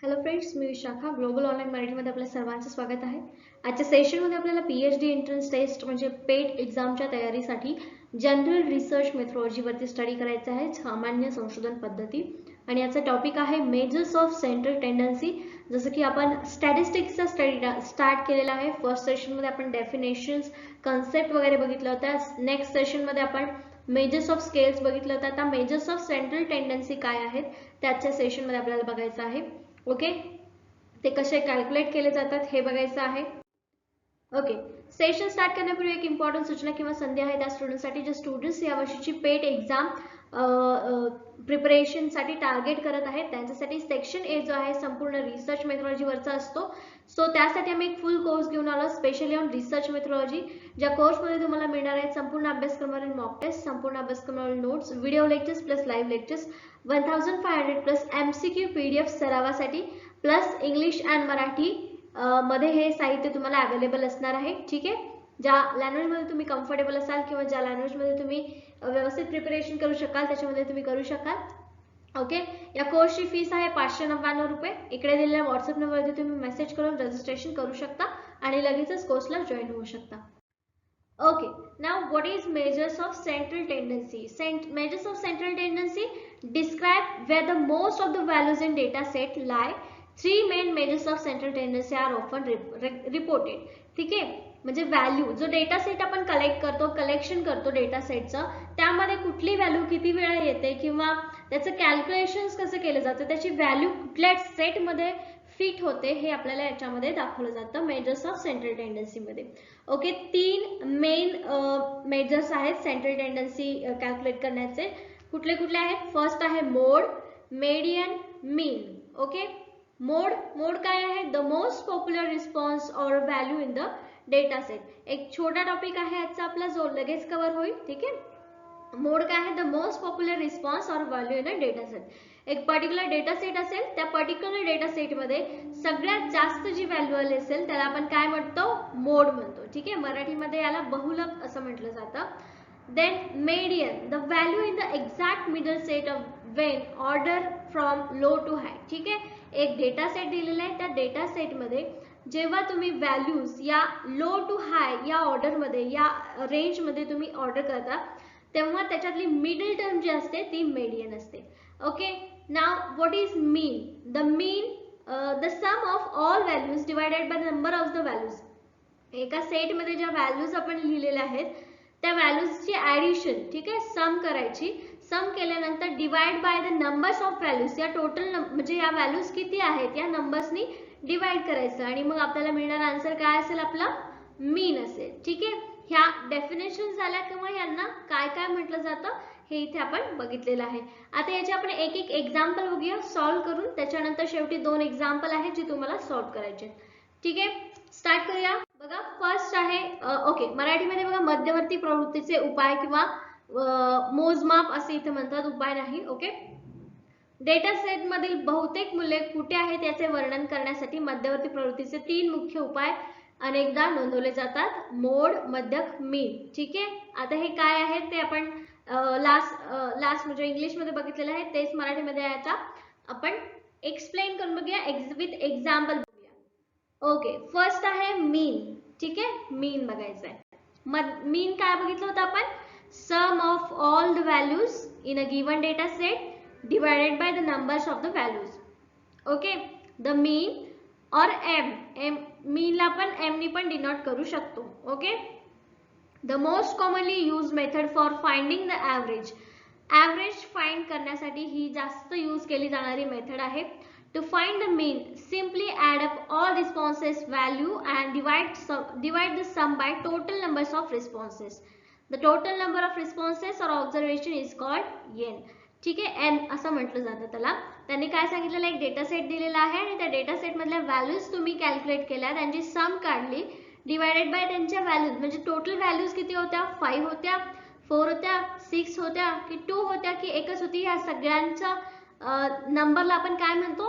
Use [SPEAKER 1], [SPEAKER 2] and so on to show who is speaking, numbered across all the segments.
[SPEAKER 1] Hello friends, मी Vishakha. Global online मराठीमध्ये आपल्या सर्वांचं स्वागत आहे. आजच्या सेशनमध्ये आपल्याला PhD एंट्रन्स टेस्ट म्हणजे पेट एक्झामच्या तयारीसाठी जनरल रिसर्च मेथोडॉलॉजीवरती स्टडी करायचं आहे, सामान्य संशोधन पद्धती. आणि याचा टॉपिक आहे मेजर्स ऑफ सेंट्रल टेंडन्सी. जसं की आपण स्टॅटिस्टिक्सचा स्टडी स्टार्ट केलेला आहे. फर्स्ट सेशनमध्ये आपण डेफिनेशन्स, कन्सेप्ट वगैरे बघितलं होतं. नेक्स्ट सेशनमध्ये आपण मेजर्स ऑफ स्केल्स बघितलं होतं. आता मेजर्स ऑफ सेंट्रल टेंडन्सी काय आहेत त्याच्या सेशनमध्ये आपल्याला बघायचं आहे. ओके, ते कसे कॅल्क्युलेट केले जातात हे बघायचं आहे. ओके, सेशन स्टार्ट करण्यापूर्वी एक इम्पॉर्टंट सूचना किंवा संधी आहे त्या स्टुडंटसाठी जे स्टुडंट्स या वर्षीची पेट एक्झाम प्रिपरेशनसाठी टार्गेट करत आहेत त्यांच्यासाठी सेक्शन ए जो आहे संपूर्ण रिसर्च मेथोडॉलॉजीवरचा असतो. सो त्यासाठी आम्ही एक फुल कोर्स घेऊन आलो स्पेशली ऑन रिसर्च मेथोडॉलॉजी. ज्या कोर्समध्ये तुम्हाला मिळणार आहेत संपूर्ण अभ्यासक्रमावरील मॉक टेस्ट, संपूर्ण अभ्यासक्रमावरील notes, video lectures plus live lectures, 1500 plus MCQ PDF सरावासाठी प्लस इंग्लिश अँड मराठी मध्ये हे साहित्य तुम्हाला अवेलेबल असणार आहे. ठीक आहे, ज्या लँग्वेजमध्ये तुम्ही कम्फर्टेबल असाल किंवा ज्या लँग्वेजमध्ये तुम्ही व्यवस्थित प्रिपरेशन करू शकाल त्याच्यामध्ये तुम्ही करू शकाल. ओके, या कोर्सची फीस आहे 599 रुपये. इकडे दिलेल्या व्हॉट्सअप नंबरवरती तुम्ही मेसेज करून रजिस्ट्रेशन करू शकता आणि लगेचच कोर्सला जॉईन होऊ शकता. Okay, now what is measures of central tendency? Measures of central tendency describe where the most of the values in data set lie. Three main measures of central tendency are often reported. ठीक आहे, म्हणजे value जो data set आपण collection करतो data सेटचं, त्यामध्ये कुठली value किती वेळा येते किंवा त्याचं कॅल्क्युलेशन्स कसं केलं जातं, त्याची व्हॅल्यू कुठल्या सेटमध्ये फिट होते हे आपल्याला याच्यामध्ये दाखवलं जातं मेजर्स ऑफ सेंट्रल टेंडन्सी मध्ये. ओके, तीन मेन मेजर्स आहेत सेंट्रल टेंडन्सी कॅल्क्युलेट करण्याचे. कुठले कुठले आहेत? फर्स्ट आहे मोड, मेडियन, मीन. ओके, मोड काय आहे? The most popular response or value in the data set. एक छोटा टॉपिक आहे आजचा आपला जो लगेच कव्हर होईल. ठीक आहे, मोड काय आहे? The most popular response or value in a data set. एक पर्टिक्युलर डेटा सेट असेल, त्या पर्टिक्युलर डेटा सेटमध्ये सगळ्यात जास्त जी व्हॅल्यू आली असेल त्याला आपण काय म्हणतो? मोड म्हणतो. ठीक आहे, मराठीमध्ये याला बहुलक असं म्हटलं जातं. Then median, the value in the exact middle set of when order from low to high. ठीक आहे, एक डेटा सेट दिलेला आहे, त्या डेटा सेटमध्ये जेव्हा तुम्ही व्हॅल्यूज या लो टू हाय या ऑर्डरमध्ये या रेंजमध्ये तुम्ही ऑर्डर करता तेव्हा त्याच्यातली मिडल टर्म जी असते ती मेडियन असते. Okay, now what is mean? The mean the sum of all values divided by the number of the values. एका सेटमध्ये ज्या व्हॅल्यूज आपण लिहिलेल्या आहेत त्या व्हॅल्यूजची ऍडिशन, ठीक आहे, सम करायची. सम केल्यानंतर divide by the numbers of values, या टोटल म्हणजे या व्हॅल्यूज किती आहेत या नंबर्सनी डिवाइड करायचं आणि मग आपल्याला मिळणारा आन्सर काय असेल? आपला मीन असेल. ठीक आहे, ह्या डेफिनेशन झाल्या किंवा यांना काय काय म्हटलं जातं हे इथे आपण बघितलेलं आहे. आता याचे आपण एक एक एक्झाम्पल बघूया सॉल्व्ह करून. त्याच्यानंतर शेवटी दोन एक्झाम्पल आहेत जे तुम्हाला सॉल्व्ह करायचे. ठीक आहे, स्टार्ट करूया. बघा, फर्स्ट आहे ओके, मराठीमध्ये बघा मध्यवर्ती प्रवृत्तीचे उपाय किंवा मोजमाप असे इथे म्हणतात, उपाय नाही. ओके, डेटा सेट मधील बहुतेक मूल्ये कुठे आहेत याचे वर्णन करण्यासाठी मध्यवर्ती प्रवृत्तीचे तीन मुख्य उपाय अनेकदा नोंदवले जातात: मोड, मध्यक, मीन. ठीक आहे, आता हे काय आहे ते आपण लास्ट म्हणजे इंग्लिश मध्ये बघितलेलं आहे, तेच मराठीमध्ये आता आपण एक्सप्लेन करून बघूया विथ एक्झाम्पल बघूया. ओके, फर्स्ट आहे मीन. ठीक आहे, मीन बघायचं आहे. मीन काय बघितलं होतं आपण? Sum of all the values in a given data set divided by the numbers of the values. Okay, the mean or m mean ला आपण m नी पण डिनोट करू शकतो. Okay, the most commonly used method for finding the average. Average find करण्यासाठी ही जास्त use केली जाणारी मेथड आहे. To find the mean, simply add up all responses value and divide the sum by total numbers of responses. The total number of responses or observation is called n. ठीक आहे, N असं म्हटलं जातं त्याला. त्यांनी काय सांगितलेलं? एक डेटा सेट दिलेला आहे आणि त्या डेटा सेट मधल्या व्हॅल्यूज तुम्ही कॅल्क्युलेट केल्या, त्यांची सम काढली, डिवायडेड बाय त्यांच्या व्हॅल्यूज म्हणजे टोटल व्हॅल्यूज किती होत्या? 5 होत्या, 4 होत्या, 6 होत्या की 2 होत्या की एकच होती? या सगळ्यांच्या नंबरला आपण काय म्हणतो?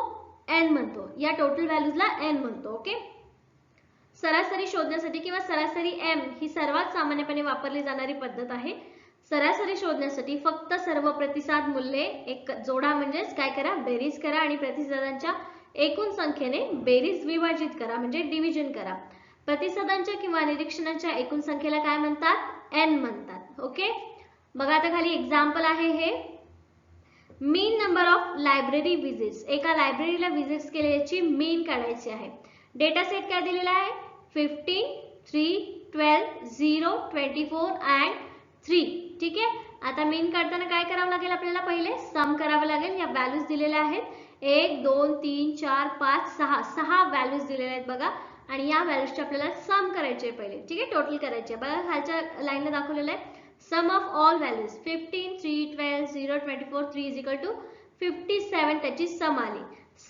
[SPEAKER 1] एन म्हणतो. या टोटल व्हॅल्यूजला एन म्हणतो. ओके, सरासरी शोधण्यासाठी किंवा सरासरी एम ही सर्वात सामान्यपणे वापरली जाणारी पद्धत आहे. सरासरी शोधण्यासाठी फक्त सर्व प्रतिसाद मूल्ये एक जोडा, म्हणजेच काय करा? बेरीज करा आणि प्रतिसादांच्या एकूण संख्येने बेरीज विभाजित करा म्हणजे डिव्हिजन करा. प्रतिसादांच्या किंवा निरीक्षणांच्या एकूण संख्येला काय म्हणतात? एन म्हणतात. ओके, बघा आता खाली एक्झाम्पल आहे हे. मीन नंबर ऑफ लायब्ररी विजिट्स, एका लायब्ररीला विजिट्स केल्याची मीन काढायची आहे. डेटा सेट काय दिलेला आहे? 15, 3, 12, 0, 24 अँड 3. ठीक आहे, आता मीन काढताना काय करावं लागेल? आपल्याला पहिले सम करावं लागेल. या व्हॅल्यूज दिलेल्या आहेत 1, 2, 3, 4, 5, 6. 6 व्हॅल्यूज दिलेल्या आहेत बघा, आणि या व्हॅल्यूजचे आपल्याला सम करायचे पहिले. ठीक आहे, टोटल करायचे. बघा खालच्या लाईनला दाखवलेलं आहे sum of all values 15, 3, 12, 0, 24, 3 is equal to 57. त्याची सम आली.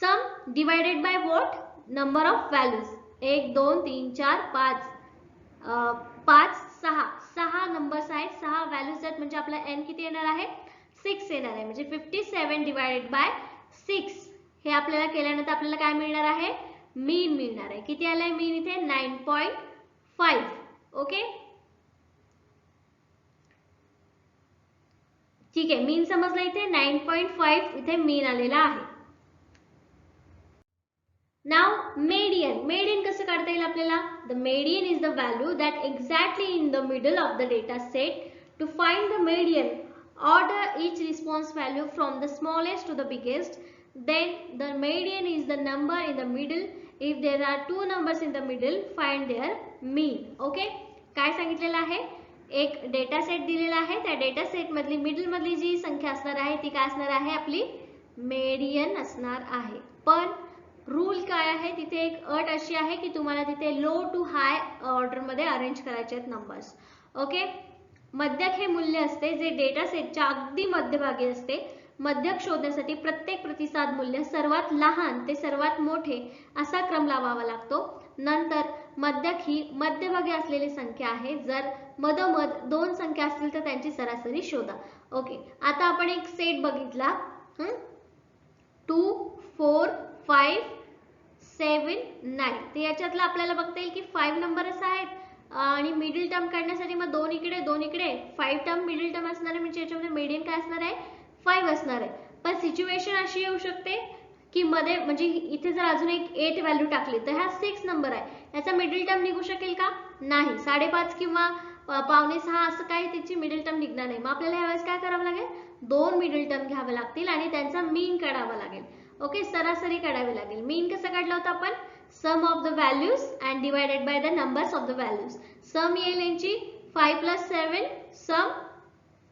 [SPEAKER 1] Sum divided by what? Number of values. 1, 2, 3, 4, 5, 6. 6 numbers आहेत, 6 व्हॅल्यूज आहेत, म्हणजे आपला एन किती येणार आहे? 6 येणार आहे. म्हणजे 57 डिवायडेड बाय 6. हे आपल्याला केल्यानंतर आपल्याला काय मिळणार आहे? मीन मिळणार आहे. किती आलाय मीन इथे? 9.5. ओके, ठीक आहे, मीन समजला इथे. 9.5 इथे मीन आलेला आहे. नाव मेडियन. मेडियन कसं काढता येईल आपल्याला? The median is the value that exactly in the middle of the data set. To find the median, order each response value from the smallest to the biggest. Then the median is the number in the middle. If there are two numbers in the middle, find their mean. Okay, काय सांगितलेलं आहे? एक data set दिलेला आहे. त्या data set मधली middle मधली जी संख्या असणार आहे ती काय असणार आहे? आपली मेडियन असणार आहे. पण रूल काय आहे? तिथे एक अट अशी आहे की तुम्हाला तिथे लो टू हाय ऑर्डर मध्ये अरेंज करायचे आहेत नंबर्स. ओके, मध्यक हे मूल्य असते जे डेटा सेटच्या अगदी मध्यभागी असते. मध्यक शोधण्यासाठी प्रत्येक प्रतिसाद मूल्य सर्वात लहान ते सर्वात मोठे असा क्रम लावावा लागतो. नंतर मध्यक ही मध्यभागी असलेली संख्या आहे. जर मधोमध दोन संख्या असतील तर त्यांची सरासरी शोधा. ओके, आता आपण एक सेट बघितला 2, 4, 5, 7, 9. तर याच्यातला आपल्याला बघता येईल की 5 नंबरच आहेत आणि मिडल टर्म काढण्यासाठी मग 2 इकडे 2 इकडे 5 टर्म मिडल टर्म असणार आहे. म्हणजे याच्यामध्ये मीडियन काय असणार आहे? 5 असणार आहे. पण सिच्युएशन अशी येऊ शकते की मध्ये म्हणजे इथे जर अजून एक 8 व्हॅल्यू टाकली तर हा 6 नंबर आहे. याचा मिडल टर्म निघू शकेल का? नाही. 5.5 किंवा 5.25 असं काही त्याची मिडल टर्म निघणार नाही. मग आपल्याला यावेळेस काय करावं लागेल? 2 मिडल टर्म घ्यावे लागतील आणि त्यांचा मीन काढावा लागेल. ओके, सरासरी काढावी लागेल. मीन कसं काढला होता आपण? Sum of the values and divided by the numbers of the values. Sum येईल यांची 5 + 7, सम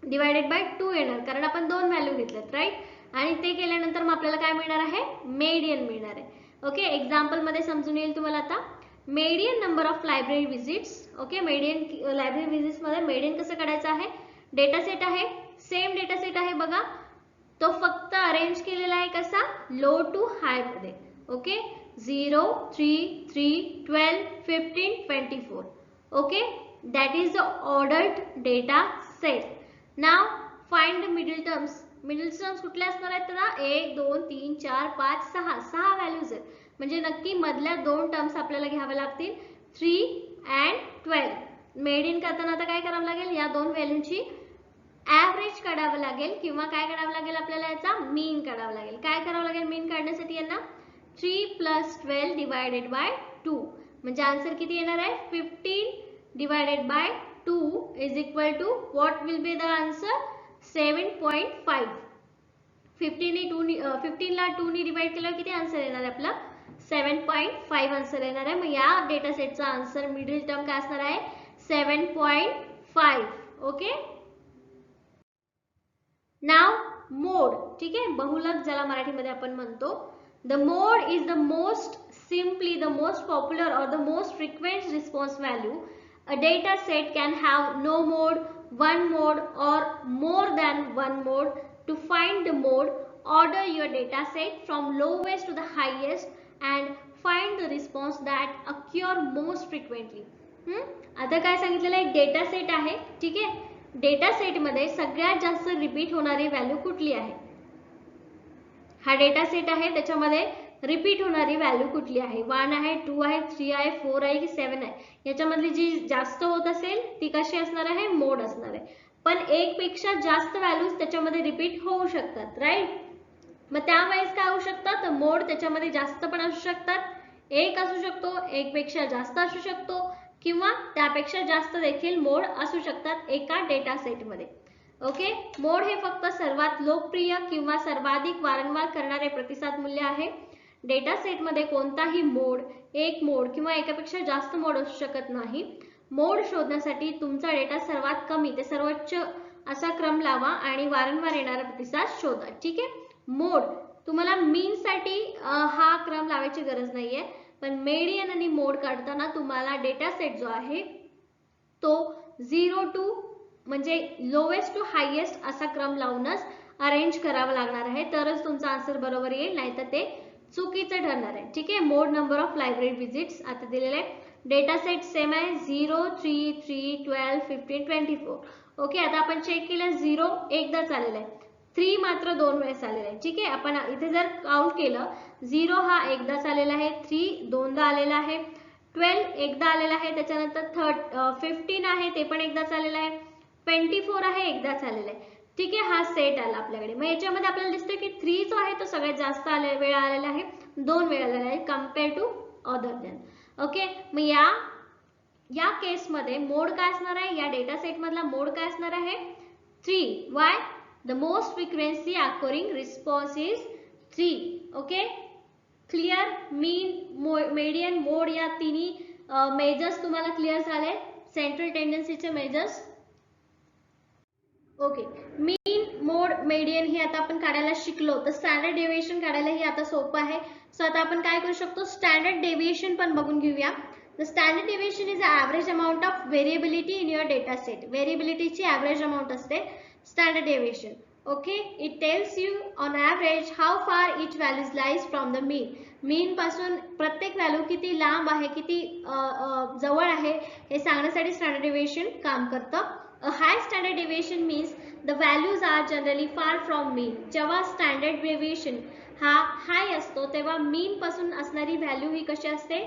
[SPEAKER 1] डिवायडेड बाय 2 येणार कारण आपण 2 व्हॅल्यू घेतल्यात, राईट. आणि ते केल्यानंतर मग आपल्याला काय मिळणार आहे? मेडियन मिळणार आहे. ओके, एक्झाम्पल मध्ये समजून येईल तुम्हाला. आता median number of library visits. Okay, median library visits मध्ये मेडियन कसं काढायचं आहे? डेटा सेट आहे, सेम डेटा सेट आहे बघा. तो फक्त अरेंज केलेला आहे कसा? लो टू हाय मध्ये. Okay, 0, 3, 3, 12, 15, 24. Okay, that is the ordered data set. Now find the middle terms. Middle terms कुठले असणार आहेत? तर 1, 2, 3, 4, 5, 6. 6 व्हॅल्यूज आहेत. म्हणजे नक्की मधल्या 2 टर्म्स आपल्याला घ्याव्या लागतील 3 and 12. मेडियन करताना आता काय करावं लागेल? या 2 व्हॅल्यूची ऍव्हरेज काढावं लागेल किंवा काय काढावं लागेल? आपल्याला याचा मीन काढावं लागेल. काय करावं लागेल मीन काढण्यासाठी? यांना 3 + 12 डिवायडेड बाय 2. म्हणजे आन्सर किती येणार आहे? 15 divided by 2 is equal to what will be the answer? 7.5. 15 ला 2 ने डिवाइड केल्यावर किती आन्सर येणार आहे आपला? 7.5 आन्सर येणार आहे. मग या डेटा सेटचा आन्सर मिडल टर्म काय असणार आहे? 7.5. ओके, नाव मोड. ठीक आहे, बहुलक ज्याला मराठीमध्ये आपण म्हणतो. The mode is the most simply the most popular or the most frequent response value. A data set can have no mode, one mode or more than one mode. To find the mode, order your data set from lowest to the highest and find the response that occur most frequently. आता काय सांगितलेलं आहे? Data set आहे. ठीक आहे, data set मध्ये सगळ्यात जास्त रिपीट होणारी व्हॅल्यू कुठली आहे? हा डेटा सेट आहे, त्याच्यामध्ये रिपीट होणारी व्हॅल्यू कुठली आहे? 1 आहे, 2 आहे, 3 आहे, 4 आहे की 7 आहे? याच्यामधली जी जास्त होत असेल ती कशी असणार आहे? मोड असणार आहे. पण एक पेक्षा जास्त व्हॅल्यूज त्याच्यामध्ये रिपीट होऊ शकतात, राईट. मग त्यावेळेस काय होऊ शकतं, तर मोड त्याच्यामध्ये जास्त पण असू शकतात, एक असू शकतो, एक पेक्षा जास्त असू शकतो, किंवा त्यापेक्षा जास्त देखील मोड असू शकतात एका डेटा सेटमध्ये. ओके, मोड हे फक्त सर्वात लोकप्रिय किंवा सर्वाधिक वारंवार करणारे प्रतिसाद मूल्य आहे. डेटा सेटमध्ये कोणताही मोड, एक मोड किंवा एकापेक्षा जास्त मोड असू शकत नाही. मोड शोधण्यासाठी तुमचा डेटा सर्वात कमी ते सर्वोच्च असा क्रम लावा आणि वारंवार येणारा प्रतिसाद शोधा. ठीक आहे, मोड तुम्हाला मीन साठी हा क्रम लावायची गरज नाहीये, पण मेडियन आणि मोड काढताना तुम्हाला डेटा सेट जो आहे तो 0 टू म्हणजे लोएस्ट टू हायेस्ट असा क्रम लावूनच अरेंज करावा लागणार आहे, तरच तुमचा आन्सर बरोबर येईल, नाहीतर ते चुकीचं ठरणार आहे. ठीक आहे, मोड नंबर ऑफ लायब्ररी विजिट्स आता दिलेले आहे. डेटा सेट सेम आहे 0, 3, 3, 12, 15, 24. ओके, आता आपण चेक केलं 0 एकदाच आलेला आहे, 3 मात्र 2 वेळेस आलेला आहे. ठीक आहे, आपण इथे जर काउंट केलं 0 हा एकदाच आलेला आहे, 3 दोनदा आलेला आहे, 12 एकदा आलेला आहे, त्याच्यानंतर 15 आहे ते पण एकदाच आलेला आहे, 24 आहे एकदाच आलेला आहे. ठीक आहे, हा सेट आला आपल्याकडे. मग याच्यामध्ये आपल्याला दिसतंय की 3 जो आहे तो सगळ्यात जास्त वेळा आलेला आहे, 2 वेळा आलेला आहे compare to other then. Okay, मग या केसमध्ये मोड काय असणार आहे, या डेटा सेट मधला मोड काय असणार आहे, 3. Why? The most frequency occurring response is 3. Okay, clear? Mean, median, mode या तिन्ही मेजर्स तुम्हाला क्लिअर झाले, सेंट्रल टेंडन्सीचे measures. Okay, mean, mode, median हे आता आपण काढायला शिकलो, तर स्टँडर्ड डेविएशन काढायला हे आता सोपं आहे. सो आता आपण काय करू शकतो, स्टँडर्ड डेविएशन पण बघून घेऊया. The standard deviation is average amount of variability in your data set. व्हेरिएबिलिटीची ॲव्हरेज अमाउंट असते standard deviation. Okay, it tells you on average how far each values lies from the mean. Mean पासून प्रत्येक value किती लांब आहे, किती जवळ आहे हे सांगण्यासाठी स्टँडर्ड डेविएशन काम करतं. A high standard deviation means the values are generally far from mean. जेव्हा स्टँडर्ड डेविएशन हा हाय असतो तेव्हा मीन पासून असणारी व्हॅल्यू ही कशी असते,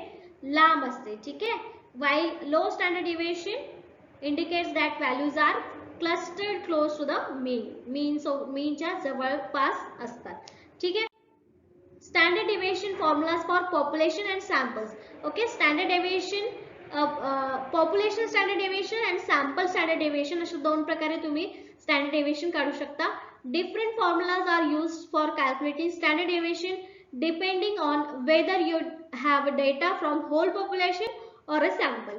[SPEAKER 1] लांब असते. ठीक आहे, while low standard deviation indicates that values are clustered close to the mean. मीनच्या जवळपास असतात. ठीक आहे, standard deviation formulas for population and samples. Okay, standard deviation, population standard deviation and sample standard deviation अशा दोन प्रकारे तुम्ही स्टँडर्ड डेविएशन काढू शकता. Different formulas are used for calculating standard deviation depending on whether you have data from whole population or a sample.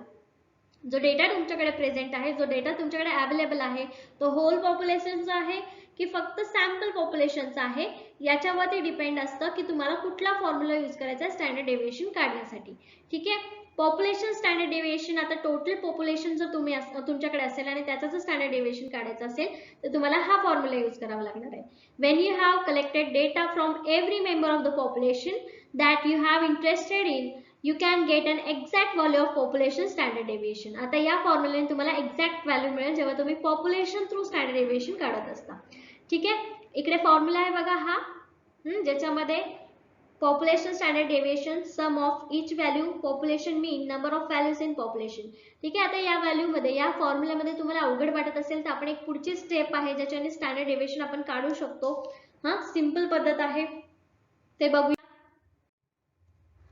[SPEAKER 1] जो data तुमच्याकडे present आहे, जो डेटा तुमच्याकडे अवेलेबल आहे, तो होल पॉप्युलेशनचा आहे की फक्त सॅम्पल पॉप्युलेशनचा आहे, याच्यावरती डिपेंड असतं की तुम्हाला कुठला फॉर्म्युला यूज करायचा आहे स्टँडर्ड डेविएशन काढण्यासाठी. ठीक आहे, पॉप्युलेशन स्टँडर्ड डेविएशन, आता टोटल पॉप्युलेशन जर तुमच्याकडे असेल आणि त्याचं जर स्टँडर्ड डेविएशन काढायचं असेल तर तुम्हाला हा फॉर्म्युला यूज करावा लागणार आहे. When you have collected data from every member of the population that you have interested in, you can get an exact value of population standard deviation. आता या फॉर्म्युल्याने तुम्हाला एक्झॅक्ट व्हॅल्यू मिळेल जेव्हा तुम्ही पॉप्युलेशन थ्रू स्टँडर्ड डेविएशन काढत असता. ठीक आहे, इकडे फॉर्म्युला आहे बघा हा, ज्याच्यामध्ये population standard deviation, sum of each value, population mean, number of values in population. ठीक आहे, आता या व्हॅल्यूमध्ये, या फॉर्म्युल्यामध्ये तुम्हाला अवघड वाटत असेल तर आपण एक पुढची स्टेप आहे ज्याच्याने स्टँडर्ड डेविएशन आपण काढू शकतो. सिंपल पद्धत आहे, ते बघूया.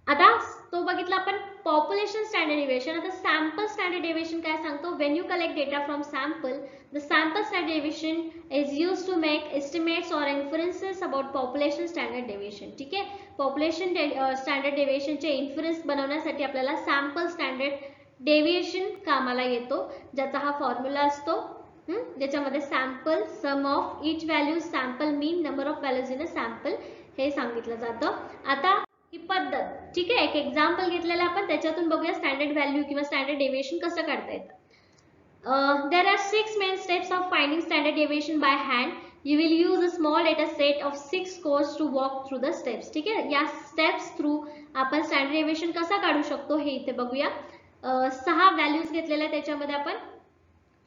[SPEAKER 1] आता तो बघितला आपण पॉप्युलेशन स्टँडर्ड डेविएशन. आता सॅम्पल स्टँडर्ड डेविएशन काय सांगतो, when you collect data from sample, the sample standard deviation is use to make estimates or inferences about population standard deviation. ठीक आहे, पॉप्युलेशन स्टँडर्ड डेविएशनचे इन्फरन्स बनवण्यासाठी आपल्याला सॅम्पल स्टँडर्ड डेविएशन कामाला येतो, ज्याचा हा फॉर्म्युला असतो, ज्याच्यामध्ये sample, sum of each value, sample mean, number of values in a sample हे सांगितलं जातं. आता ही पद्धत, ठीक आहे, एक एक्झाम्पल घेतलेलं आपण, त्याच्यातून बघूया स्टँडर्ड व्हॅल्यू किंवा स्टँडर्ड डेविएशन कसं काढता येतं. There are 6 main steps of finding standard deviation by hand. You will use a small data set of 6 scores to walk through the steps. ठीक आहे, या स्टेप्स थ्रू आपण स्टँडर्ड डेविएशन कसा काढू शकतो हे इथे बघूया. 6 व्हॅल्यूज घेतलेल्या त्याच्यामध्ये आपण.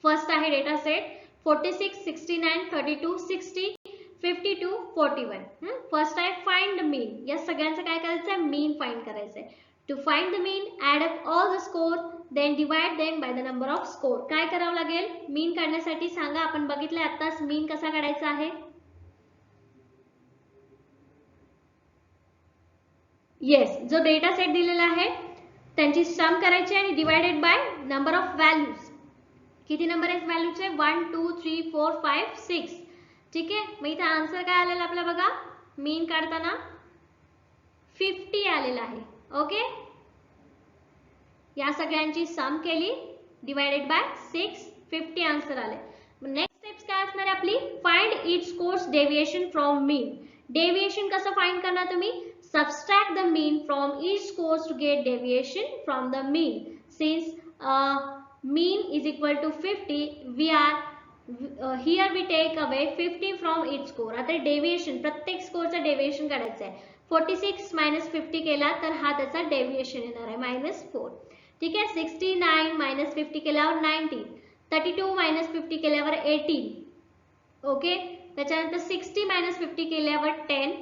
[SPEAKER 1] फर्स्ट आहे डेटा सेट 46, 69, 32, 60, 52, 41. फर्स्ट आहे फाइंड मीन. या सगळ्यांचं काय करायचं आहे, मीन फाइंड करायचं आहे. To find the mean, add up all the score, then divide them by the number of score. काय करावं लागेल मीन काढण्यासाठी सांगा, आपण बघितलंय आताच मीन कसा काढायचा आहे. येस, जो डेटा सेट दिलेला आहे त्यांची सम करायची आणि divided by number of values. किती नंबर आहेत व्हॅल्यूचे? 1 2 3 4 5 6. ठीक आहे, मग इथे आन्सर काय आलेला आपला बघा, मीन काढताना 50 आलेला आहे. ओके, या सगळ्यांची सम केली डिवायडेड बाय 6, 50 आन्सर आले. नेक्स्ट स्टेप्स काय असणार आहे आपली? फाइंड इट्स कोर्स डेविएशन फ्रॉम मीन. डेविएशन कसं फाइंड करणार तुम्ही? Subtract the mean from each कोर्स to get deviation from the mean. Since mean is equal to 50, we are here we take away 50 from each score. आता deviation, प्रत्येक स्कोरचा deviation काढायचा आहे. 46 minus 50 केला तर हा त्याचा डेविएशन येणार आहे -4. ठीक आहे, 69 मायनस 50 केल्यावर 19, 32 मायनस 50 केल्यावर 18. ओके, त्याच्यानंतर 60 मायनस 50 केल्यावर 10,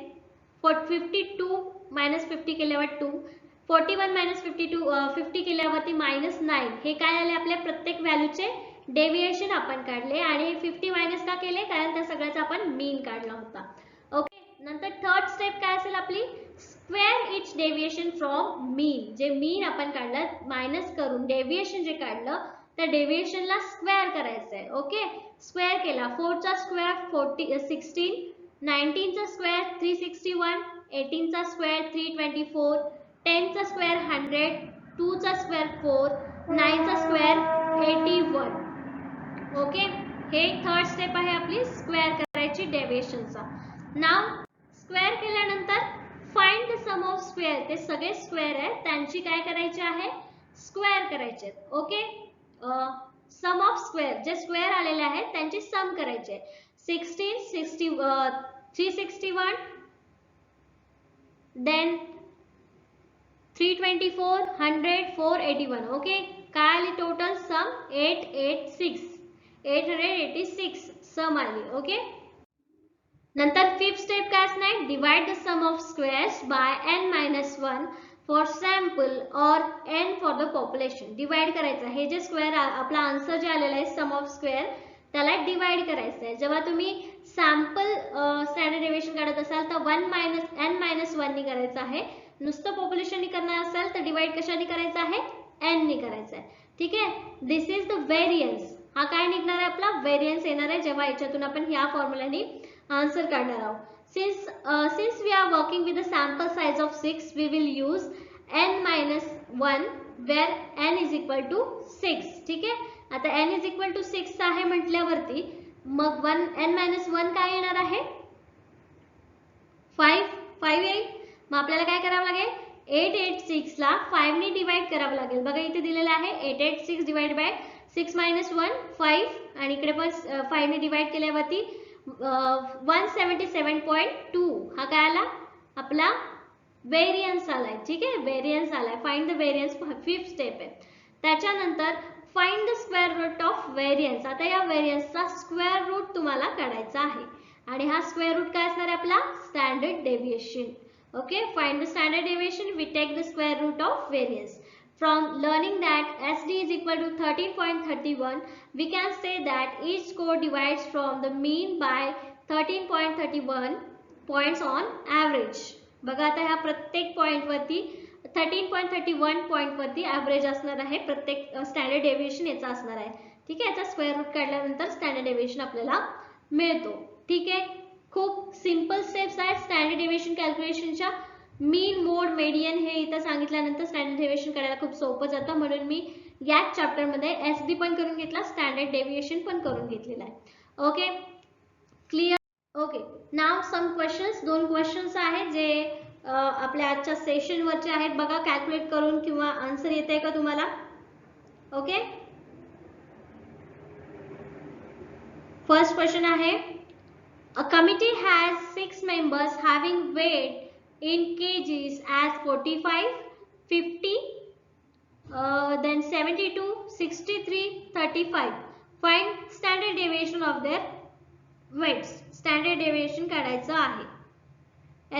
[SPEAKER 1] 52 मायनस 50 केल्यावर 2, 41 मायनस 50 केल्यावरती -9. हे काय आले आपल्या प्रत्येक व्हॅल्यूचे डेविएशन आपण काढले आणि 50 मायनस का केले? कारण त्या सगळ्याचा आपण मीन काढला होता. ओके, नंतर थर्ड स्टेप काय असेल आपली? स्क्वेअर इट्स डेविएशन फ्रॉम मीन. जे मीन आपण काढलं मायनस करून डेविएशन जे काढलं त्या डेविएशनला स्क्वेअर करायचं आहे. ओके, स्क्वेअर केला. 4 चा स्क्वेअर 16, 19 चा स्क्वेअर 361, 18 चा स्क्वेअर 324, 10 चा स्क्वेअर 100, 2 चा स्क्वेअर 4, 9 चा स्क्वेअर 81. ओके, हे थर्ड स्टेप आहे आपली स्क्वेअर करायची डेविएशनचा. नाव स्क्वेअर केल्यानंतर find the sum of square. ते सगळे स्क्वेअर आहेत त्यांची काय करायची आहे? स्क्वेअर करायचे. ओके, सम ऑफ स्क्वेअर, जे स्क्वेअर आलेले आहेत त्यांची सम करायची आहे. 16, 361, देन 324, 100, 481. ओके, काय आली टोटल सम? 886 सम आली. ओके, नंतर फिफ्थ स्टेप काय असणार? Divide the sum of squares by n-1 for sample और n for the population. Divide करायचं. हे जे स्क्वेअर आपला आन्सर जे आलेला आहे सम ऑफ स्क्वेअर त्याला डिवाइड करायचं आहे. जेव्हा तुम्ही सॅम्पल स्टँडर्ड डेविएशन काढत असाल तर 1 - n-1 नी करायचं आहे. नुसतं पॉप्युलेशन करणार असेल तर डिवाइड कशाने करायचं आहे? n नी करायचं आहे. ठीक आहे, दिस इज द व्हेरियन्स. हा काय निघणार आहे आपला? व्हेरियन्स येणार आहे जेव्हा याच्यातून आपण ह्या फॉर्म्युलाने आन्सर काढणार आहोत. Since we are working with a sample size of 6, we will use n-1 where n is equal to 6. ठीक आहे, आता n is equal to 6 आहे म्हटल्यावरती मग n-1 काय येणार आहे? 5 येईल. मग आपल्याला काय करावं लागेल? 886 ला 5 ने डिवाइड करावं लागेल. बघा इथे दिलेलं आहे 886 डिवाइड बाय 6 - 1 5 आणि इकडे पण 5 ने डिवाइड केल्यावरती 177.2 हा काय आला? आपला व्हेरियन्स आलाय. ठीक आहे, व्हेरियन्स आलाय. Find the variance, fifth step आहे. त्याच्यानंतर find the square root of variance. आता या व्हेरियन्सचा स्क्वेअर रूट तुम्हाला काढायचा आहे आणि हा स्क्वेअर रूट काय असणार आहे आपला? Standard deviation. Okay, find the standard deviation. We take the square root of variance. From learning that SD is equal to 13.31, we can say that each score divides from the mean by 13.31 points on average. बघा आता ह्या प्रत्येक point वरती 13.31 point वरती average असणार आहे. प्रत्येक standard deviation याचा असणार आहे. ठीक आहे, याचा स्क्वेअर रूट काढल्यानंतर स्टँडर्ड डेविएशन आपल्याला मिळतो. ठीक आहे, खूप सिंपल स्टेप्स आहेत स्टँडर्ड डेविएशन कॅल्क्युलेशनच्या. मीन, मोड, मेडियन हे इथं सांगितल्यानंतर स्टँडर्ड डेविएशन करायला खूप सोपं जातं. म्हणून मी याच चॅप्टर मध्ये SD पण करून घेतला, स्टँडर्ड डेविएशन पण करून घेतलेला आहे. Okay, clear? ओके, नाव सम क्वेश्चन्स. 2 क्वेश्चन्स आहेत जे आपल्या आजच्या सेशन वरचे आहेत. बघा कॅल्क्युलेट करून किंवा आन्सर येते का तुम्हाला? ओके, फर्स्ट क्वेश्चन आहे, a committee has 6 members having weight in kgs as 45, 50, then 72, 63, 35. Find standard deviation of their weights. Standard deviation काढायचं आहे.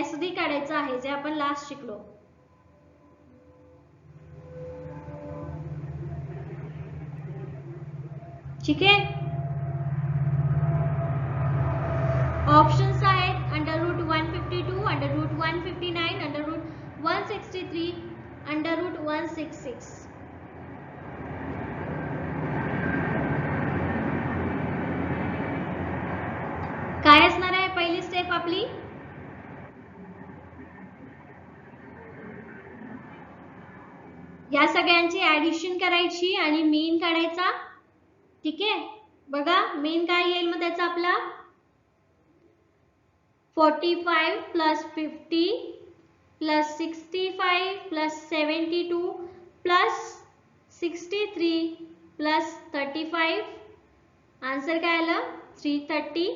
[SPEAKER 1] SD काढायचं आहे जे आपण लास्ट शिकलो. ठीक आहे, ऑप्शन्स आहेत under root 152, under root 159, under root 160, 163 under root 166. काय असणार आहे पहिली स्टेप आपली? या सगळ्यांची ऍडिशन करायची आणि मीन काढायचा. ठीक आहे, बघा मीन काय येईल मग त्याचा आपला 45 plus 50 plus 65 plus 72 plus 63 plus 35. Answer काय आलं 330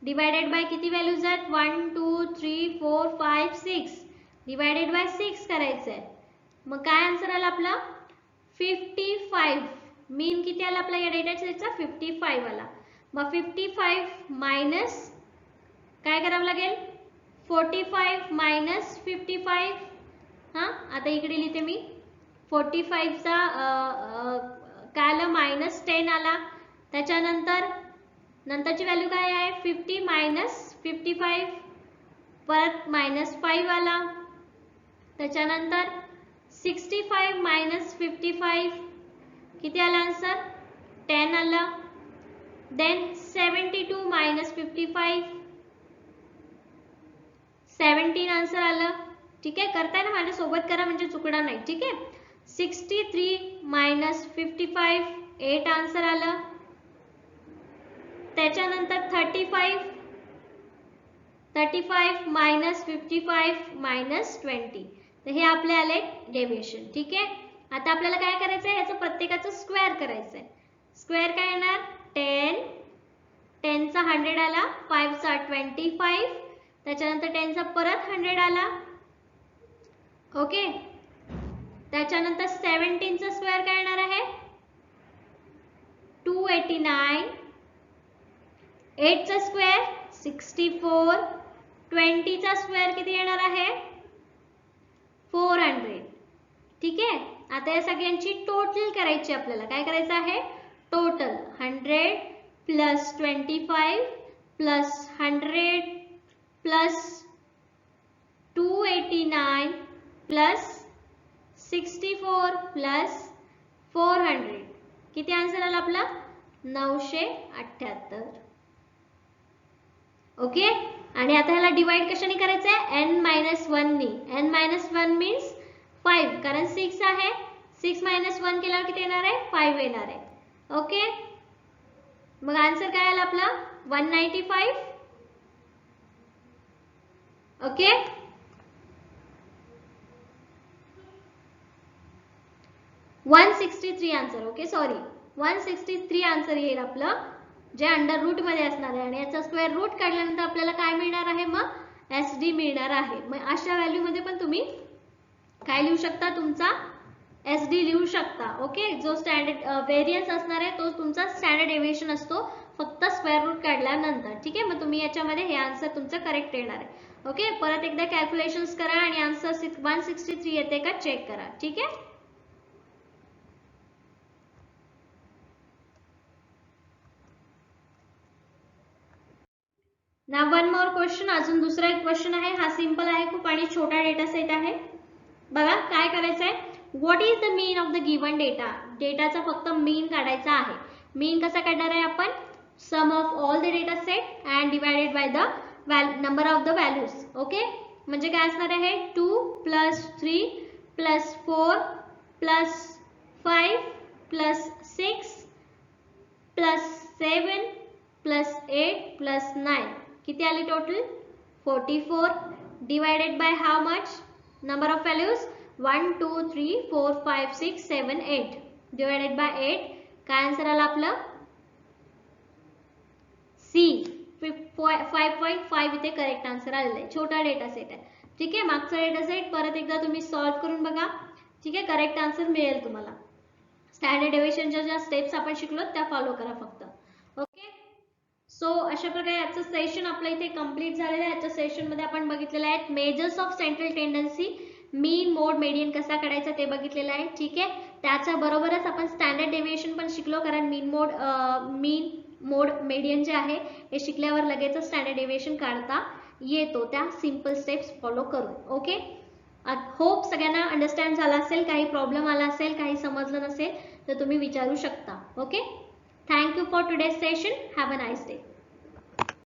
[SPEAKER 1] डिवायडेड बाय किती व्हॅल्यूज आहेत 1 2 3 4 5 6 डिवायडेड बाय 6 करायचं आहे. मग काय आन्सर आला आपला 55. मीन किती आला आपला या डेटा सेटचा 55 आला. मग 55 मायनस काय करावं लागेल 45 मायनस 55. हा आता इकडे लिहिते मी 45 चा काय आलं मायनस 10 आला. त्याच्यानंतर नंतरची व्हॅल्यू काय आहे 50 मायनस 55 परत मायनस 5 आला. त्याच्यानंतर 65 मायनस 55 किती आला आन्सर 10 आला. देन 72 मायनस 55 17 आन्सर आलं. ठीक आहे, करताय ना माझ्या सोबत करा म्हणजे चुकणार नाही. ठीक आहे, 63 मायनस 55 8 आन्सर आलं. त्याच्यानंतर 35 मायनस 55 मायनस 20. तर हे आपले आले डेव्हिएशन. ठीक आहे, आता आपल्याला काय करायचं आहे याचं प्रत्येकाचं स्क्वेअर करायचं आहे. स्क्वेअर काय येणार 10 10 चा 100 आला 5 चा 25 त्याच्यानंतर 10 चा परत 100 आला. ओके, त्याच्यानंतर 17 चा स्क्वेअर काय येणार आहे 289 8 चा स्क्वेअर 64 20 चा स्क्वेअर किती येणार आहे 400. ठीक आहे, आता या सगळ्यांची टोटल करायची आपल्याला. काय करायचं आहे total 100 plus 25 plus 100 plus 289 plus 64 plus 400 किती आन्सर आला आपला 978. ओके, आणि आता ह्याला डिवाइड कशाने करायचं आहे n-1 नी. n-1 मीन्स 5 कारण 6 आहे. 6 मायनस 1 केल्यावर किती येणार आहे 5 येणार आहे. ओके, मग आन्सर काय आला आपला 195. Okay, $163 answer. Okay sorry 163 answer येईल आपलं जे अंडर रूट मध्ये असणार आहे. आणि याचा स्क्वेअर रूट काढल्यानंतर आपल्याला काय मिळणार आहे मग SD मिळणार आहे. मग अशा व्हॅल्यू मध्ये पण तुम्ही काय लिहू शकता तुमचा SD लिहू शकता. ओके, जो स्टँडर्ड व्हेरियन्स असणार आहे तो तुमचा स्टँडर्ड डेव्हिएशन असतो फक्त स्क्वेअर रूट काढल्यानंतर. ठीक आहे, मग तुम्ही याच्यामध्ये हे आन्सर तुमचं करेक्ट येणार आहे. ओके, परत एकदा कॅल्क्युलेशन्स करा आणि आन्सर 163 येते का चेक करा. ठीक आहे, नाव वन मोर क्वेश्चन. अजून दुसरा एक क्वेश्चन आहे. हा सिंपल आहे खूप आणि छोटा डेटा सेट आहे. बघा काय करायचं आहे what is the mean of the given data. डेटाचा फक्त मीन काढायचा आहे. मीन कसा काढणार आहे आपण sum of all the data set and divided by the number of the values. Okay, म्हणजे काय असणार आहे 2 plus 3 plus 4 plus 5 plus 6 plus 7 plus 8 plus 9 किती आली total 44 divided by how much number of values 1 2 3 4 5 6 7 8 divided by 8. काय answer आला आपलं C 5.5 इथे करेक्ट आन्सर आलेला आहे. छोटा डेटा सेट आहे. ठीक आहे, मागचा डेटा सेट परत एकदा तुम्ही सॉल्व्ह करून बघा. ठीक आहे, करेक्ट आन्सर मिळेल तुम्हाला. स्टँडर्ड डेव्हिएशनच्या ज्या स्टेप्स आपण शिकलो त्या फॉलो करा फक्त. ओके, सो अशा प्रकारे आजचं सेशन आपलं इथे कंप्लीट झालेलं आहे. आजच्या सेशन मध्ये आपण बघितलेलं आहे measures of central tendency, mean mode median कसा काढायचा ते बघितलेलं आहे. ठीक आहे, त्याच्या बरोबरच आपण स्टँडर्ड डेव्हिएशन पण शिकलो कारण मीन मोड मेडियन जे आहे हे शिकल्यावर लगेच स्टँडर्ड डेव्हिएशन काढता येतो त्या सिंपल स्टेप्स फॉलो करून. ओके, होप सगळ्यांना अंडरस्टँड झाला असेल. काही प्रॉब्लेम आला असेल, काही समजलं नसेल तर तुम्ही विचारू शकता. Okay, thank you for today's session. Have a nice day.